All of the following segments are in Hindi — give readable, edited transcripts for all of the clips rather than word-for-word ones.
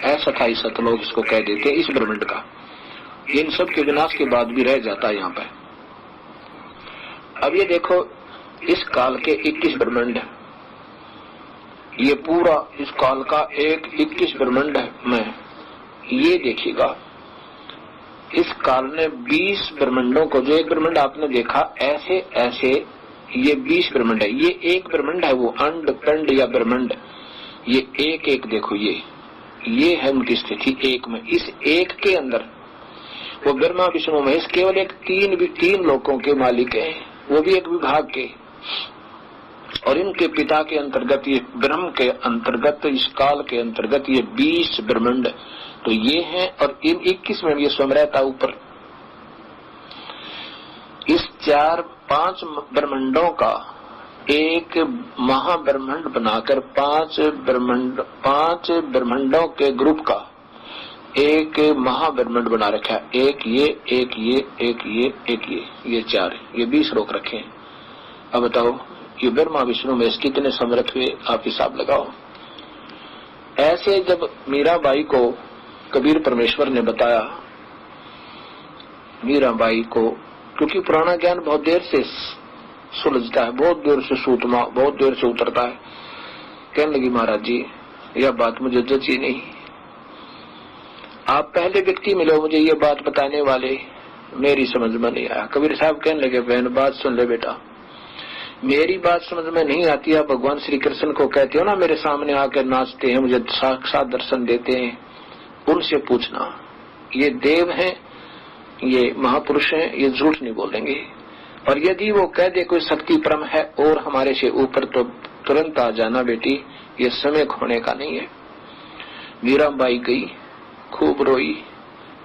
अस्थायी सतलोक इसको कह देते हैं, इस ब्रह्मांड का। इन सब के विनाश के बाद भी रह जाता है यहाँ पे। अब ये देखो, इस काल के 21 ब्रह्मांड, ये पूरा इस काल का एक 21 ब्रह्मांड में ये देखिएगा, इस काल ने 20 ब्रह्मांडों को, जो एक ब्रह्मांड आपने देखा ऐसे ऐसे ये 20 ब्रह्मांड है। ये एक ब्रह्मांड है, वो अंड पिंड या ब्रह्मांड, ये एक एक देखो, ये है उनकी स्थिति एक में। इस एक के अंदर वो ब्रह्मा विष्णु महेश केवल एक तीन लोकों के मालिक हैं, वो भी एक विभाग के, और इनके पिता के अंतर्गत, ये ब्रह्म के अंतर्गत, इस काल के अंतर्गत ये 20 ब्रह्मांड तो ये हैं, और इन 21 में ये स्वयं रहता ऊपर। इस 4-5 ब्रह्मांडों का एक महाब्रह्मांड बनाकर 5 ब्रह्मांडों के ग्रुप का एक महाब्रह्मांड बना रखा है। एक ये, एक ये, एक ये, एक ये 4, ये 20 लोक रखे। अब बताओ ये ब्रह्मा विष्णु में कितने समर्थ हुए, आप हिसाब लगाओ। ऐसे जब मीराबाई को कबीर परमेश्वर ने बताया, मीराबाई को, क्योंकि पुराना ज्ञान बहुत देर से सुलझता है, बहुत देर से सूतमा, बहुत देर से उतरता है। कहने लगी महाराज जी यह बात मुझे जची नहीं, आप पहले व्यक्ति मिले मुझे ये बात बताने वाले, मेरी समझ में नहीं आया। कबीर साहब कहने लगे बहन बात सुन ले बेटा, मेरी बात समझ में नहीं आती, आप भगवान श्री कृष्ण को कहते हो ना मेरे सामने आकर नाचते हैं, मुझे साक्षात दर्शन देते हैं, उनसे पूछना। ये देव हैं, ये महापुरुष हैं, ये झूठ नहीं बोलेंगे। और यदि वो कह दे कोई शक्ति परम है और हमारे से ऊपर, तो तुरंत आ जाना बेटी, ये समय खोने का नहीं है। मीराबाई गई, खूब रोई,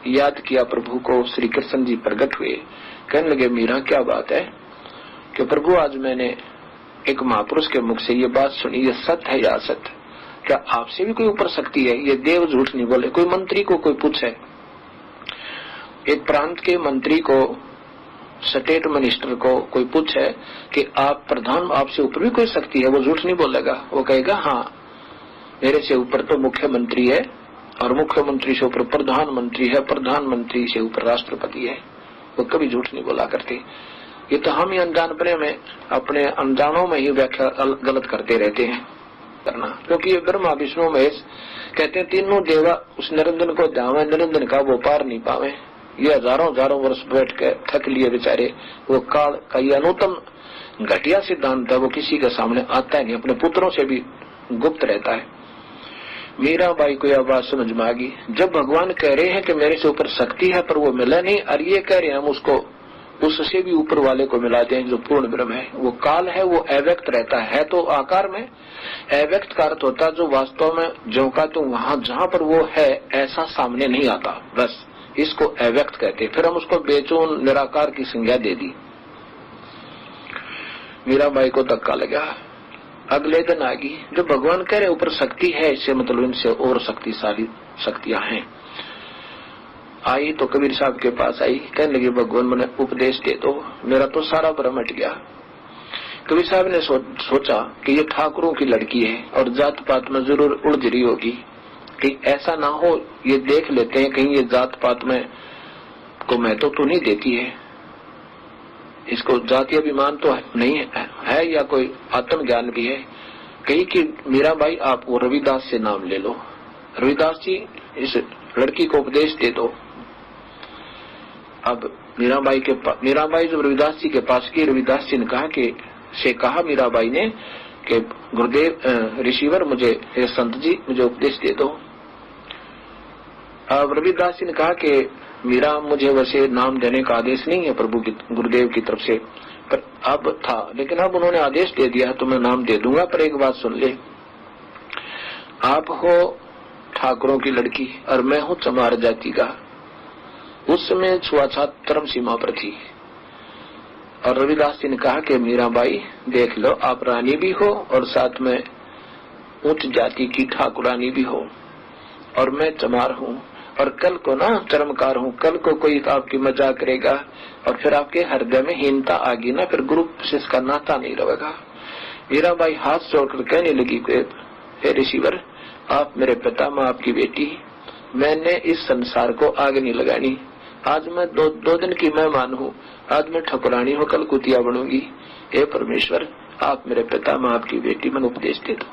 याद किया प्रभु को, श्री कृष्ण जी प्रकट हुए। कहने लगे मीरा क्या बात है कि प्रभु आज मैंने एक महापुरुष के मुख से ये बात सुनी, ये सत्य है या असत्य? क्या आपसे भी कोई ऊपर शक्ति है? ये देव झूठ नहीं बोले। कोई मंत्री को कोई पूछे, एक प्रांत के मंत्री को, स्टेट मिनिस्टर को कोई पूछे कि आप प्रधान, आपसे ऊपर भी कोई शक्ति है, वो झूठ नहीं बोलेगा। वो कहेगा हाँ मेरे से ऊपर तो मुख्यमंत्री है, और मुख्यमंत्री से ऊपर प्रधानमंत्री है, प्रधानमंत्री से ऊपर राष्ट्रपति है। वो कभी झूठ नहीं बोला करते। ये तो हम ही अनजानपने में, अपने अनजानों में ही व्याख्या गलत करते रहते हैं करना। क्योंकि ये ब्रह्मा विष्णु महेश कहते हैं तीनों देवा उस निरंजन को ध्यावे, निरंजन का वो पार नहीं पावे। ये हजारों वर्ष बैठ के थक लिए बेचारे। वो काल का ये अनुत्तम घटिया सिद्धांत है, वो किसी के सामने आता है नहीं, अपने पुत्रों से भी गुप्त रहता है। मीराबाई को यह बात समझ में आ गई। जब भगवान कह रहे हैं कि मेरे से ऊपर शक्ति है पर वो मिला नहीं, और ये कह रहे हैं हम उसको उससे भी ऊपर वाले को मिलाते हैं जो पूर्ण ब्रह्म है। वो काल है, वो अव्यक्त रहता है तो आकार में, अव्यक्त का अर्थ होता है जो वास्तव में जो का तो वहां जहां पर वो है ऐसा सामने नहीं आता, बस इसको अव्यक्त कहते। फिर हम उसको बेचून निराकार की संज्ञा दे दी। मीराबाई को धक्का लगा। अगले दिन आ गई, जो भगवान कह रहे ऊपर शक्ति है, इससे मतलब इनसे और शक्तिशाली शक्तियां हैं। आई तो कबीर साहब के पास आई, कहने लगी भगवान मुझे उपदेश दे दो, मेरा तो सारा भ्रम हट गया। कबीर साहब ने सोचा कि ये ठाकुरों की लड़की है और जात पात में जरूर उलझ रही होगी, कि ऐसा ना हो ये देख लेते हैं कहीं ये जात पात में को महत्व तो नहीं देती है, इसको जातीय अभिमान तो नहीं है या कोई आत्मज्ञान भी है। कही कि मीराबाई आप वो रविदास से नाम ले लो, रविदास जी इस लड़की को उपदेश दे दो। अब मीराबाई जब रविदास जी के पास गई, रविदास जी ने कहा मीराबाई ने कि गुरुदेव ऋषिवर मुझे, संत जी मुझे उपदेश दे दो। अब रविदास जी ने कहा कि मीरा मुझे वैसे नाम देने का आदेश नहीं है प्रभु की, गुरुदेव की तरफ से, पर अब था, लेकिन अब उन्होंने आदेश दे दिया तो मैं नाम दे दूंगा। पर एक बात सुन ले, आप हो ठाकुरों की लड़की और मैं हूँ चमार जाति का। उस समय छुआछूत चरम सीमा पर थी। और रविदास जी ने कहा कि मीराबाई देख लो, आप रानी भी हो और साथ में उच्च जाति की ठाकुरानी भी हो, और मैं चमार हूँ, और कल को ना चरमकार हूँ, कल को कोई आपकी मजाक करेगा और फिर आपके हृदय में हीनता आ गई ना, फिर गुरु शिष्य का नाता नहीं रहेगा। मीराबाई हाथ जोड़कर कहने लगी हे ऋषिवर, आप मेरे पिता, मैं आपकी बेटी, मैंने इस संसार को आग नहीं लगानी। आज मैं दो दिन की मेहमान हूँ, आज मैं ठकुरानी हूँ, कल कुतिया बनूंगी। हे परमेश्वर, आप मेरे पिता, मैं आपकी बेटी, मन उपदेश दे दो।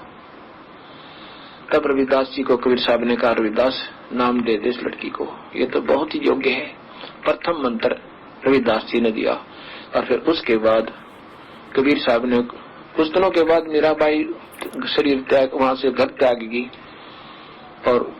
तब रविदास जी को कबीर साहब ने कहा, रविदास नाम दे दे इस लड़की को, ये तो बहुत ही योग्य है। प्रथम मंत्र रविदास जी ने दिया। और फिर उसके बाद कबीर साहब ने, कुछ दिनों के बाद मीराबाई शरीर त्याग, वहां से घर त्याग गई और